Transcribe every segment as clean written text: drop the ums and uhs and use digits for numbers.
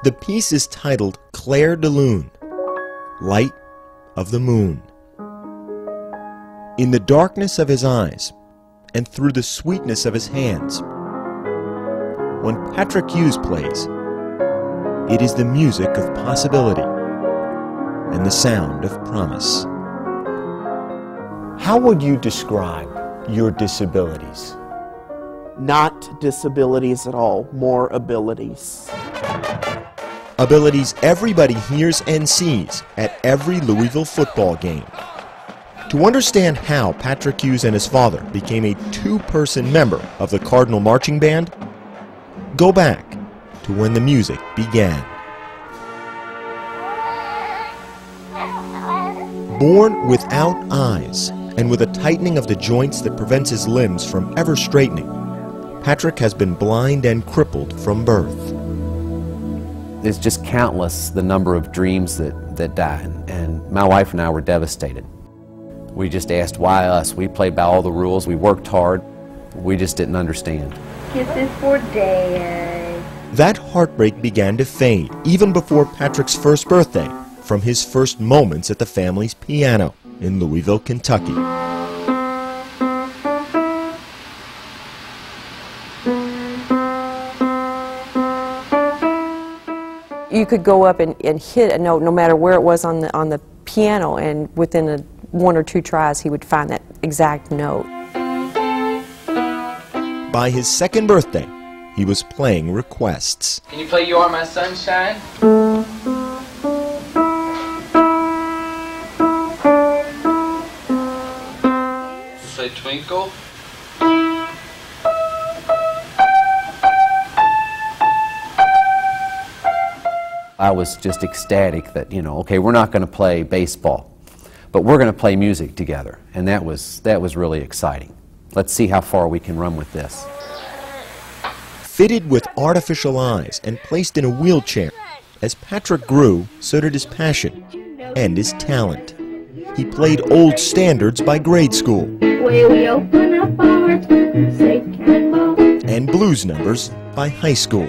The piece is titled Clair de Lune, Light of the Moon. In the darkness of his eyes and through the sweetness of his hands, when Patrick Hughes plays, it is the music of possibility and the sound of promise. How would you describe your disabilities? Not disabilities at all, more abilities. Abilities everybody hears and sees at every Louisville football game. To understand how Patrick Hughes and his father became a two-person member of the Cardinal Marching Band, go back to when the music began. Born without eyes and with a tightening of the joints that prevents his limbs from ever straightening, Patrick has been blind and crippled from birth. It's just countless the number of dreams that died, and my wife and I were devastated. We just asked, why us? We played by all the rules, we worked hard, we just didn't understand. Kisses for Dad. That heartbreak began to fade even before Patrick's first birthday, from his first moments at the family's piano in Louisville, Kentucky. You could go up and hit a note no matter where it was on the piano, and within one or two tries he would find that exact note. By his second birthday, he was playing requests. Can you play You Are My Sunshine? Say Twinkle. I was just ecstatic that, you know, okay, we're not going to play baseball, but we're going to play music together, and that was really exciting. Let's see how far we can run with this. Fitted with artificial eyes and placed in a wheelchair, as Patrick grew, so did his passion and his talent. He played old standards by grade school We open up our hearts, say cannonball. and blues numbers by high school.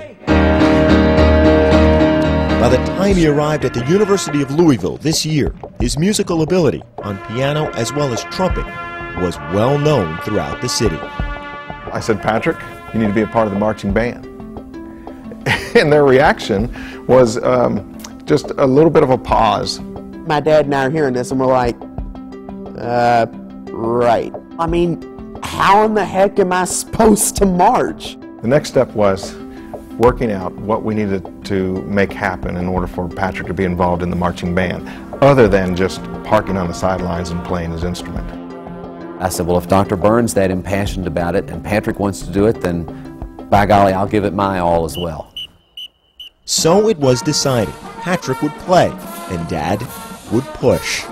By the time he arrived at the University of Louisville this year, his musical ability on piano as well as trumpet was well known throughout the city. I said, Patrick, you need to be a part of the marching band. And their reaction was just a little bit of a pause. My dad and I are hearing this and we're like, right. I mean, how in the heck am I supposed to march? The next step was working out what we needed to make happen in order for Patrick to be involved in the marching band, other than just parking on the sidelines and playing his instrument. I said, well, if Dr. Burns that impassioned about it and Patrick wants to do it, then by golly, I'll give it my all as well. So it was decided Patrick would play and Dad would push.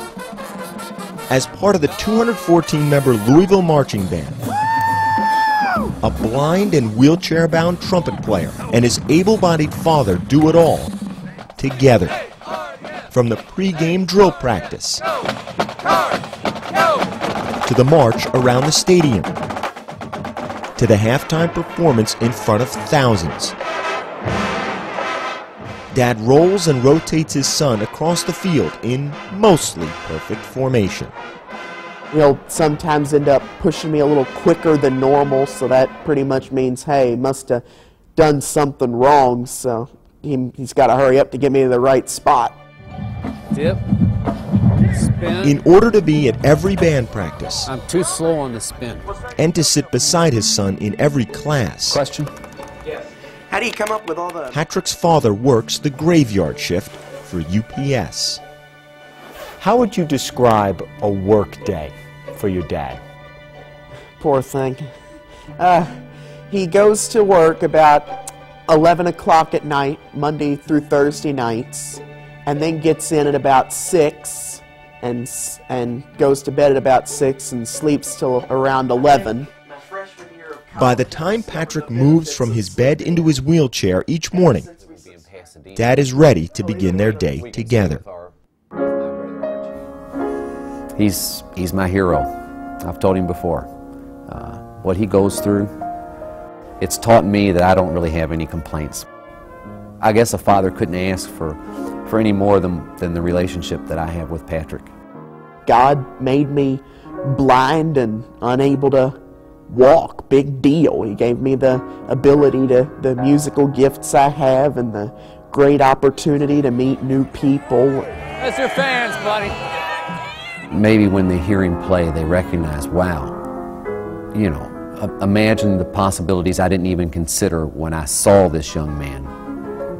As part of the 214-member Louisville Marching Band, a blind and wheelchair-bound trumpet player and his able-bodied father do it all together. From the pre-game drill practice to the march around the stadium to the halftime performance in front of thousands. Dad rolls and rotates his son across the field in mostly perfect formation. He'll sometimes end up pushing me a little quicker than normal, so that pretty much means, hey, must have done something wrong, so he's got to hurry up to get me to the right spot. Dip. Spin. In order to be at every band practice, I'm too slow on the spin. and to sit beside his son in every class, Question? How do you come up with all the... Patrick's father works the graveyard shift for UPS. How would you describe a work day for your dad? Poor thing. He goes to work about 11 o'clock at night, Monday through Thursday nights, and then gets in at about 6 and goes to bed at about 6 and sleeps till around 11. By the time Patrick moves from his bed into his wheelchair each morning, Dad is ready to begin their day together. He's my hero. I've told him before. What he goes through, it's taught me that I don't really have any complaints. I guess a father couldn't ask for any more than the relationship that I have with Patrick. God made me blind and unable to walk. Big deal. He gave me the ability to, the musical gifts I have, and the great opportunity to meet new people. That's your fans, buddy. Maybe when they hear him play, they recognize, wow, you know, imagine the possibilities I didn't even consider when I saw this young man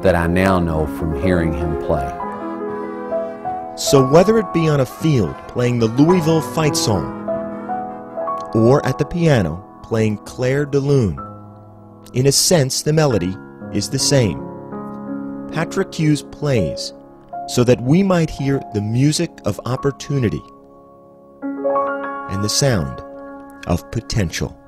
that I now know from hearing him play. So whether it be on a field playing the Louisville Fight Song, or at the piano playing Clair de Lune, in a sense the melody is the same. Patrick Hughes plays so that we might hear the music of opportunity and the sound of potential.